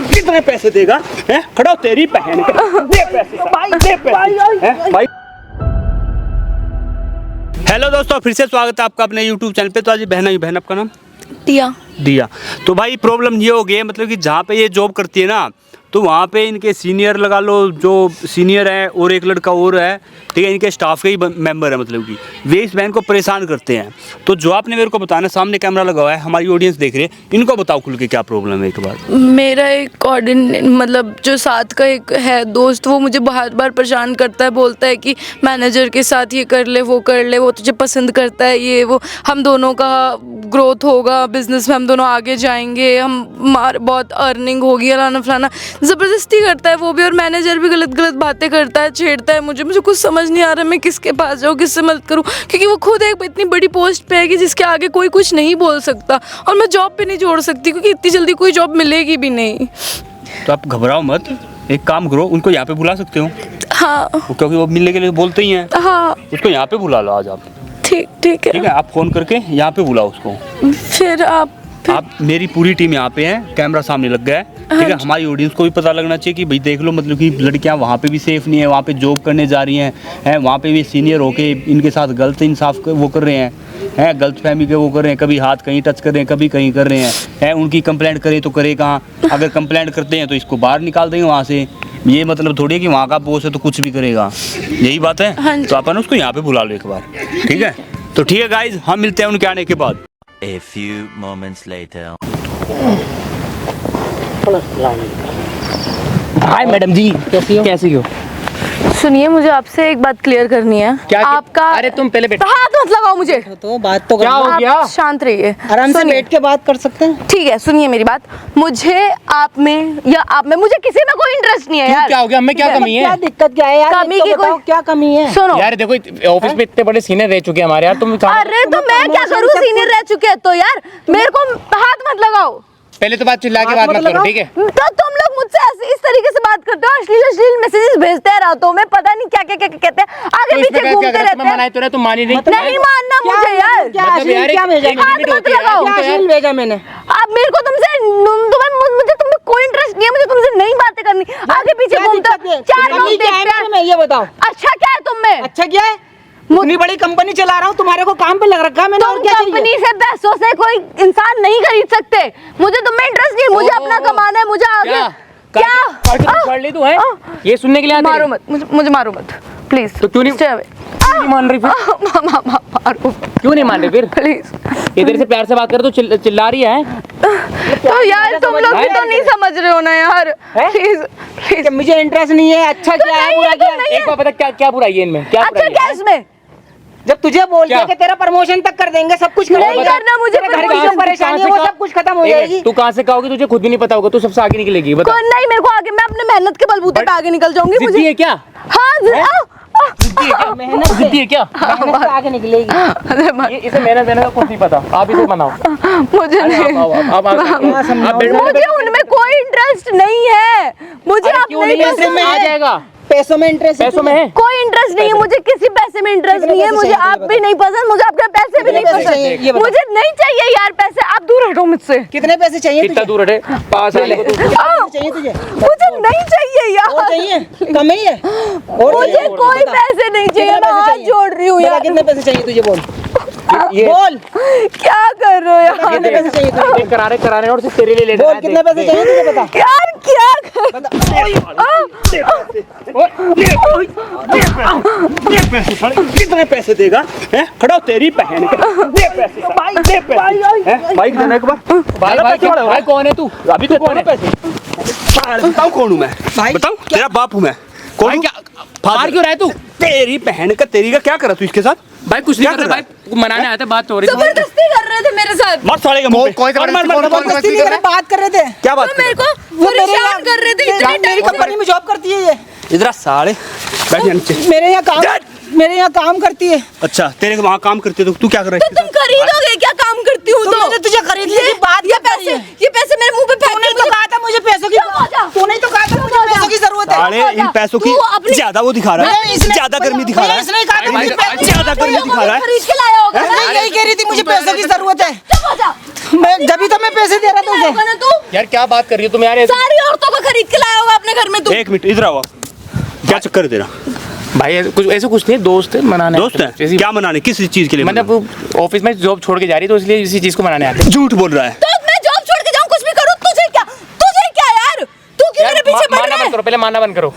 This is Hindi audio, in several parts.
कितने पैसे देगा? खड़ा तेरी बहन के दे पैसे भाई। हेलो दोस्तों, फिर से स्वागत है आपका अपने YouTube चैनल पे। तो आज बहन आपका नाम? दिया। तो भाई प्रॉब्लम ये हो गई है, मतलब कि जहाँ पे ये जॉब करती है ना, तो वहाँ पे इनके सीनियर लगा लो, जो सीनियर है और एक लड़का और है, ठीक है, इनके स्टाफ के ही मेंबर है, मतलब कि वे इस बहन को परेशान करते हैं। तो जो आपने मेरे को बताना, सामने कैमरा लगा हुआ है, हमारी ऑडियंस देख रही है, इनको बताओ खुल के क्या प्रॉब्लम है एक बार। मेरा एक कोऑर्डिनेटर, मतलब जो साथ का एक है दोस्त, वो मुझे बार बार परेशान करता है, बोलता है कि मैनेजर के साथ ये कर ले, वो तुझे पसंद करता है, ये वो, हम दोनों का ग्रोथ होगा बिजनेस में, हम दोनों आगे जाएंगे, बहुत अर्निंग होगी, फलाना फलाना, ज़बरदस्ती करता है वो भी। और मैनेजर भी गलत बातें करता है, छेड़ता है मुझे कुछ समझ नहीं आ रहा मैं किसके पास जाऊँ, किससे मदद करूँ, क्योंकि वो खुद एक इतनी बड़ी पोस्ट पे है कि जिसके आगे कोई कुछ नहीं बोल सकता, और मैं जॉब पे नहीं जोड़ सकती क्योंकि इतनी जल्दी कोई जॉब मिलेगी भी नहीं। तो आप घबराओ मत, एक काम करो, उनको यहाँ पे बुला सकते हो। हाँ, क्योंकि वो मिलने के लिए बोलते ही हैं। हाँ, उसको यहाँ पे बुला लो आज आप। ठीक है, आप फ़ोन करके यहाँ पे बुलाओ उसको। फिर आप मेरी पूरी टीम यहाँ पे है, कैमरा सामने लग गया है, ठीक है। हमारी ऑडियंस को भी पता लगना चाहिए कि भाई देख लो, मतलब कि लड़कियाँ वहाँ पे भी सेफ नहीं है, वहाँ पे जॉब करने जा रही हैं, वहाँ पे भी सीनियर होके इनके साथ गलत इंसाफ वो कर रहे हैं, गलत फहमी के वो कर रहे हैं, कभी हाथ कहीं टच कर रहे हैं, कभी कहीं कर रहे हैं, उनकी कंप्लेंट करें तो करे कहाँ, अगर कंप्लेंट करते हैं तो इसको बाहर निकाल देंगे वहाँ से। ये मतलब थोड़ी है कि वहाँ का बॉस है तो कुछ भी करेगा, यही बात है। तो अपन उसको यहाँ पे बुला लो एक बार, ठीक है। तो ठीक है गाइज, हम मिलते हैं उनके आने के बाद। A few moments later. Hi madam ji, कैसी हो? सुनिए, मुझे आपसे एक बात क्लियर करनी है। क्या? आपका अरे तुम पहले बैठो। हाथ मत लगाओ मुझे। तो बात तो क्या हो गया? आप शांत रहिए, आराम से बैठ के बात कर सकते हैं। ठीक है, सुनिए मेरी बात। मुझे आप में या आप में, मुझे किसी में कोई इंटरेस्ट नहीं है यार। क्या हो गया? हमें क्या कमी है? क्या दिक्कत क्या है यार? कमी की कोई क्या कमी है? सुनो यार देखो, ऑफिस में इतने बड़े सीनियर रह चुके हैं हमारे यार, तुम अरे तो मैं क्या करूँ, सीनियर रह चुके हैं तो यार मेरे को हाथ मत लगाओ। पहले तो बात चिल्ला के बात मत करो, ठीक है? तो तुम लोग मुझसे ऐसे इस तरीके से बात करते हो, अश्लील मैसेजेस भेजते हैं रातों में, पता नहीं क्या कहते हैं, आगे पीछे घूमते रहते हैं। मनाए तो तुम मानी नहीं। नहीं मानना मुझे यार। क्या भेजा? हाथ मत लगाओ। भेजा मैंने? अब मेरे को मुझे तुम में कोई इंटरेस्ट नहीं है, मुझे तुमसे नहीं बातें करनी, आगे पीछे घूमते हो, चार लोग देखते हैं। ये बताओ, अच्छा क्या है तुम में? अच्छा क्या है? इतनी बड़ी कंपनी चला रहा हूँ, तुम्हारे को काम पे लग रखा है मैंने, और क्या चाहिए? कंपनी से पैसों से कोई इंसान नहीं खरीद सकते। मुझे तुम में इंटरेस्ट नहीं, मुझे अपना कमाना है, मुझे आगे क्या पढ़ ली तू है? ये सुनने के लिए मारो मत मुझे मारो मत प्लीज। तो क्यों नहीं मान रही फिर? मारो क्यों नहीं मान रही फिर? प्लीज। इधर से प्यार से बात कर, तो चिल्ला रही है। तो यार तुम लोग भी तो नहीं समझ रहे हो ना यार, प्लीज। मुझे इंटरेस्ट नहीं है। अच्छा क्या है, बुरा क्या है? एक बार बता, क्या बुराई है इनमें? क्या अच्छा क्या इसमें? जब तुझे बोल दिया कि तेरा प्रमोशन तक कर देंगे, सब कुछ नहीं करना मुझे, घर की जो परेशानी है वो सब कुछ खत्म हो जाएगी। तू कहाँ से कहोगी? तुझे खुद भी नहीं पता होगा, तू सबसे आगे निकलेगी। बता। नहीं, मेरे को आगे, मैं अपने मेहनत के बलबूते पे आगे निकल जाऊंगी। मुझे है क्या? हाँ, मेहनत जिद्दी है क्या? मेहनत से आगे निकलेगी। इसे मेहनत का कुछ नहीं पता, आप इसे बनाओ। मुझे नहीं, मुझे उनमें कोई इंटरेस्ट नहीं है। मुझे अपने आ जाएगा। पैसों में इंटरेस्ट? पैसों में है? कोई इंटरेस्ट नहीं है मुझे, किसी पैसे में इंटरेस्ट नहीं है मुझे। आप भी नहीं पसंद, मुझे आपके पैसे भी नहीं पसंद, मुझे नहीं चाहिए यार पैसे। आप दूर हटो मुझसे। कितने पैसे चाहिए? कितना दूर हटे? पास आने को चाहिए तुझे? मुझे नहीं चाहिए यार। और चाहिए? कम ही है? मुझे कोई पैसे नहीं चाहिए, मैं हाथ जोड़ रही हूँ यार। कितने पैसे चाहिए तुझे? बोल बोल, क्या कर रहे हो यार? कितने पैसे चाहिए तुझे? करारे और सिर्फ तेरे लिए ले बोल, कितने पैसे चाहिए तुझे? बता यार, क्या कितने पैसे देगा? खड़ा तेरी बहन के दे पैसे बाइक देना एक बार। भाई कौन है तू? अभी तो कौन है? पैसे बताओ कौन हूँ मैं? बताओ, तेरा बाप हूँ मैं। कौन? क्या फाड़ क्यों रहा है तू? तेरी बहन का, तेरी का क्या करा तू इसके साथ? भाई कुछ नहीं कर रहा, भाई मनाने आया था, बात हो रही थी। जबरदस्ती कर रहे थे मेरे साथ। मत साले का मुंह पे। बात कर रहे थे? क्या बात मेरे को परेशान कर रहे थे इतनी मेरी कंपनी में जॉब करती है ये। इधर साले बैठ जा नीचे। मेरे यहाँ काम करती है। अच्छा, तेरे वहाँ काम करती है तो तू क्या कर रहा है? तुम खरीदोगे क्या? काम करती हूँ तो मैंने तुझे खरीद ली बात। ये पैसे मेरे मुंह पे फेंक। तूने तो कहा था मुझे पैसों की, तूने तो कहा था मुझे पैसों की जरूरत है। साले इन पैसों की ज्यादा वो दिखा रहा है, ज्यादा गर्मी दिखा रहा है, इसने कहा था मुझे ज्यादा गर्मी दिखा रहा है। खरीद के लाया होगा। यही दे रही थी, मुझे पैसों की जरूरत है। चुप हो जा। मैं जब तो मैं पैसे दे रहा था होगा उसे। ना तू? यार क्या बात कर रही हो तुम यार? सारी औरतों को खरीद के लाया होगा अपने घर में तू। एक मिनट इधर आओ। क्या चक्कर है तेरा? भाई ऐसे कुछ नहीं, दोस्त है, मनाने दोस्त है? ऐसी- क्या मनाने, किस चीज के लिए? मतलब ऑफिस में जॉब छोड़ के जा रही तो इसलिए इसी चीज को मनाने आते हैं। झूठ बोल रहा है। तो मैं जॉब छोड़ के जाऊं, कुछ भी करूं, तुझे क्या यार? तू क्यों मेरे पीछे पड़ मानना रहा बंद है? करो, पहले मानना बंद करो।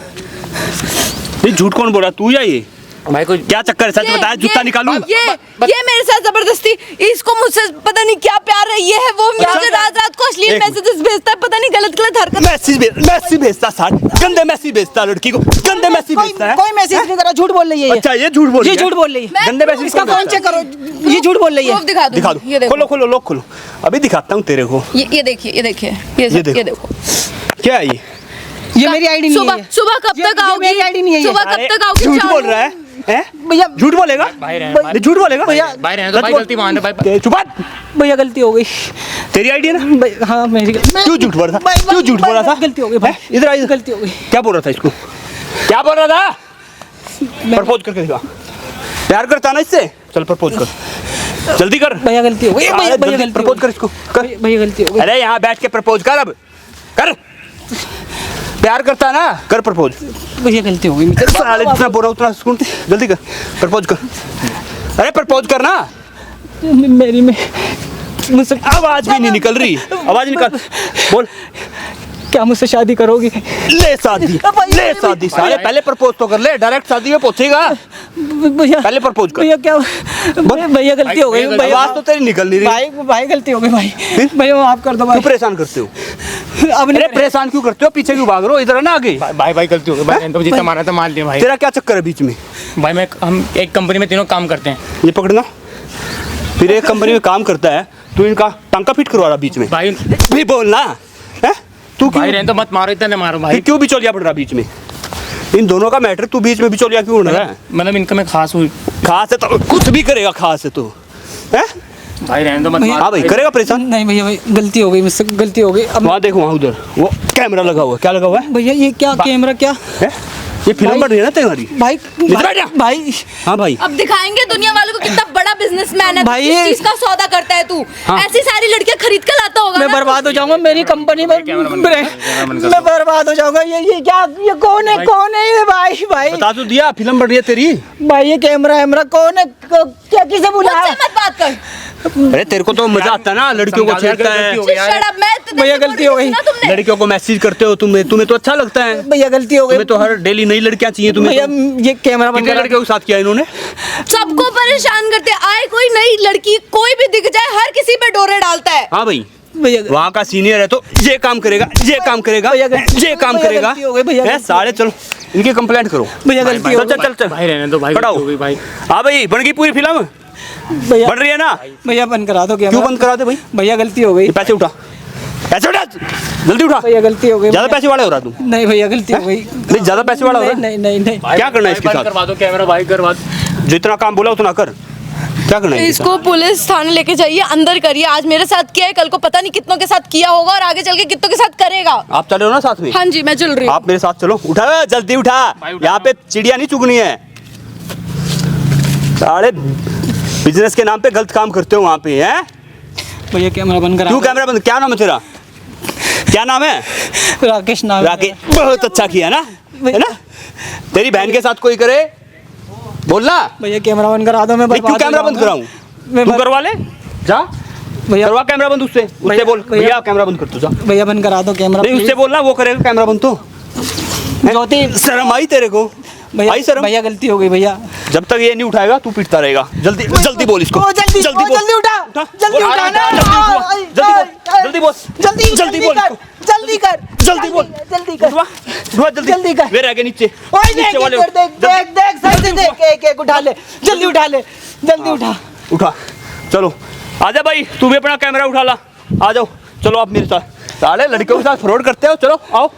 ये झूठ कौन बोल रहा है, तू या ये? भाई कोई क्या चक्कर है, सच बताया, जूता निकालूं? ये मेरे साथ जबरदस्ती, इसको मुझसे पता नहीं क्या प्यार है, ये है वो, मुझे रात को अश्लील एक मैसेजेस भेजता है, पता नहीं गलत हरकत। मैसेज भेजता, साथ गंदे मैसेज भेजता, लड़की को गंदे मैसेज भेजता है। कोई मैसेज नहीं करा, झूठ बोल रही है ये। अच्छा ये झूठ बोल ये रही है? झूठ बोल रही है। गंदे मैसेज इसका फोन चेक करो, ये झूठ बोल रही है। प्रूफ दिखा दूं। दिखा दो, ये देखो, खोलो लॉक खोलो, अभी दिखाता हूँ तेरे को। ये देखिए, ये देखो। क्या है ये मेरी आईडी नहीं है। सुबह कब तक ये आओगी? मेरी आईडी नहीं है ये। सुबह कब तक आओगी? झूठ बोल रहा है? भैया झूठ बोलेगा? भाई रहने, नहीं, झूठ बोलेगा भैया, भाई रहने दो, भाई गलती मान रहे भाई। चुप। भैया गलती हो गई। तेरी आईडी है ना? हाँ मेरी। क्यों झूठ बोल रहा था? क्यों झूठ बोल रहा था? गलती हो गई भाई, इधर आई। गलती हो गई। क्या बोल रहा था इसको? क्या बोल रहा था? प्रपोज करके दिखा। प्यार करता ना इससे? चल प्रपोज कर, जल्दी कर। भैया गलती हो गई। भैया गलती प्रपोज कर इसको, कर। भैया गलती हो गई। अरे यहाँ बैठ के प्रपोज कर, अब कर। प्यार करता ना, कर प्रपोज। भैया गलती हो गई। साले जितना बोल रहा उतना सुन, जल्दी कर प्रपोज कर। अरे प्रपोज कर ना। मेरी में मुझसे आवाज भी नहीं निकल रही, आवाज निकाल, बोल। क्या मुझसे शादी करोगी? ले शादी, ले शादी। साले पहले प्रपोज तो कर ले, डायरेक्ट शादी में पहुंचेगा। भैया पहले प्रपोज कर। भैया क्या भैया गलती हो गई। भैया आवाज तो तेरी निकल नहीं रही। भाई गलती हो गई भाई। भैया माफ कर दो भाई। क्यों परेशान करते हो? अब अरे नहीं परेशान क्यों करते हो? पीछे क्यों भाग रहे हो? इधर आना आगे। भाई गलती हो गई भाई, तो जितना माना था मान लिया भाई। तेरा क्या चक्कर है बीच में? भाई मैं हम एक कंपनी में तीनों काम करते हैं। ये पकड़ना। फिर एक कंपनी में काम करता है, तू इनका टांका फिट करवा रहा बीच में। भाई भी बोलना है तू भाई क्यों? रहने तो मत मारो, इतना नहीं मारो भाई। फिर क्यों बिचौलिया पड़ रहा बीच में? इन दोनों का मैटर, तू बीच में बिचौलिया क्यों बन रहा है? मतलब इनका मैं खास हुई। खास है तो कुछ भी करेगा, खास है तो है। भाई रहने तो मत हाँ भाई, करेगा परेशान। नहीं भैया भाई गलती हो गई मुझसे, गलती हो गई। अब वहाँ देखो, वहाँ उधर वो कैमरा लगा हुआ है। क्या लगा हुआ है? भैया ये क्या कैमरा क्या है? ये फिल्म बन रही है ना तुम्हारी? भाई भाई हाँ भाई, अब दिखाएंगे दुनिया वालों को कितना बड़ा बिजनेसमैन है। भाई, किस चीज का सौदा करता है तू? हाँ। ऐसी सारी लड़कियां खरीद के लाता होगा मैं ना? बर्बाद हो जाऊंगा, मेरी कंपनी में मैं बर्बाद हो जाऊंगा। ये क्या, ये कौन है ये? भाई बता तो दिया, फिल्म बन रही है तेरी। भाई ये कैमरा कौन है? क्या किसे बुलाया? मुझसे मत बात कर। अरे तेरे को तो मजा आता है ना, लड़कियों को छेड़ता है। Shut up, मैं तो भैया तेरे से गलती हो गई। सुना तुमने? लड़कियों को मैसेज करते हो, तुम्हें तो अच्छा लगता है। भैया गलती हो गई। तुम्हें तो हर डेली नई लड़कियां चाहिए। तुम्हें भैया तो ये कैमरा बंद कितने करा। लड़कियों के साथ किया इन्होंने? सबको परेशान करते आए, कोई नई लड़की कोई भी दिख जाए हर किसी पे डोरे डालता है। हाँ भाई, भैया वहाँ का सीनियर है तो ये काम करेगा, ये काम करेगा, भैया ये काम भैया करेगा। गलती हो गई, भैया हैं, गलती साले चलो इनकी कंप्लेंट करो। भैया गलती हो चल चल चल भाई रहने दो भाई, खड़ा गलती हो हो गई भाई। हाँ भाई, बन गई पूरी फिल्म, भैया बन रही है ना? भैया बंद करा दो कैमरा। क्यों बंद करा दे भाई? भैया गलती हो गई। ये पैसे उठा, पैसे उठा, जल्दी उठा। भैया गलती हो गई। ज्यादा पैसे वाले हो रहा तू? नहीं भैया गलती हो गई। नहीं, ज्यादा पैसे वाला हो रहा? नहीं क्या करना है इसके बंद साथ? करवा दो कैमरा भाई, करवा दो। जितना काम बोला उतना कर। क्या करना है इसके इसको पुलिस थाने लेके जाइए, अंदर करिए। आज मेरे साथ किया है, कल को पता नहीं कितनों के साथ किया होगा और आगे चल के कितनों के साथ करेगा। साथ? आप चल रहे हो ना साथ में? हाँ जी, मैं चल रही हूँ। आप मेरे साथ चलो। उठा, जल्दी उठा, यहाँ पे चिड़िया नहीं चुगनी है। साले बिजनेस के नाम पे गलत काम करते हो वहाँ पे, हैं? भैया कैमरा बंद करा। क्यों कैमरा बंद? क्या नाम है तेरा? क्या नाम है? राकेश नाम है। राकेश। बहुत अच्छा किया ना, है ना? तेरी बहन के साथ कोई करे, बोलना। भैया कैमरा बंद करा दो, मैं नहीं, क्यों बर्बाद हो कैमरा बंद जाऊंगा। कराऊं? तू करवा ले, जा भैया करवा कैमरा बंद उससे बोल, भैया कैमरा बंद कर तू, जा। भैया बंद करा दो कैमरा। नहीं, उससे बोलना, वो करेगा कैमरा बंद। तो ज्योति शर्म आई तेरे को? आई शर्म? भैया गलती हो गई भैया। जब तक ये नहीं उठाएगा तू पिटता रहेगा। जल्दी जल्दी बोल इसको। ओ, जल्दी बोल। जल्दी उठा, जल्दी बोल, उठा ना। जल्दी बोल, जल्दी बोल, जल्दी कर, जल्दी बोल, जल्दी कर। उठवा जल्दी जल्दी कर। वे रह गए नीचे। ओए नीचे वाले देख देख देख सर से देख, एक उठा ले, जल्दी उठा ले, जल्दी उठा। उठा, चलो आजा भाई, तू भी अपना कैमरा उठा ला। आ जाओ, चलो आप मेरे साथ। साले लड़कियों के साथ फ्रॉड करते हो, चलो आओ।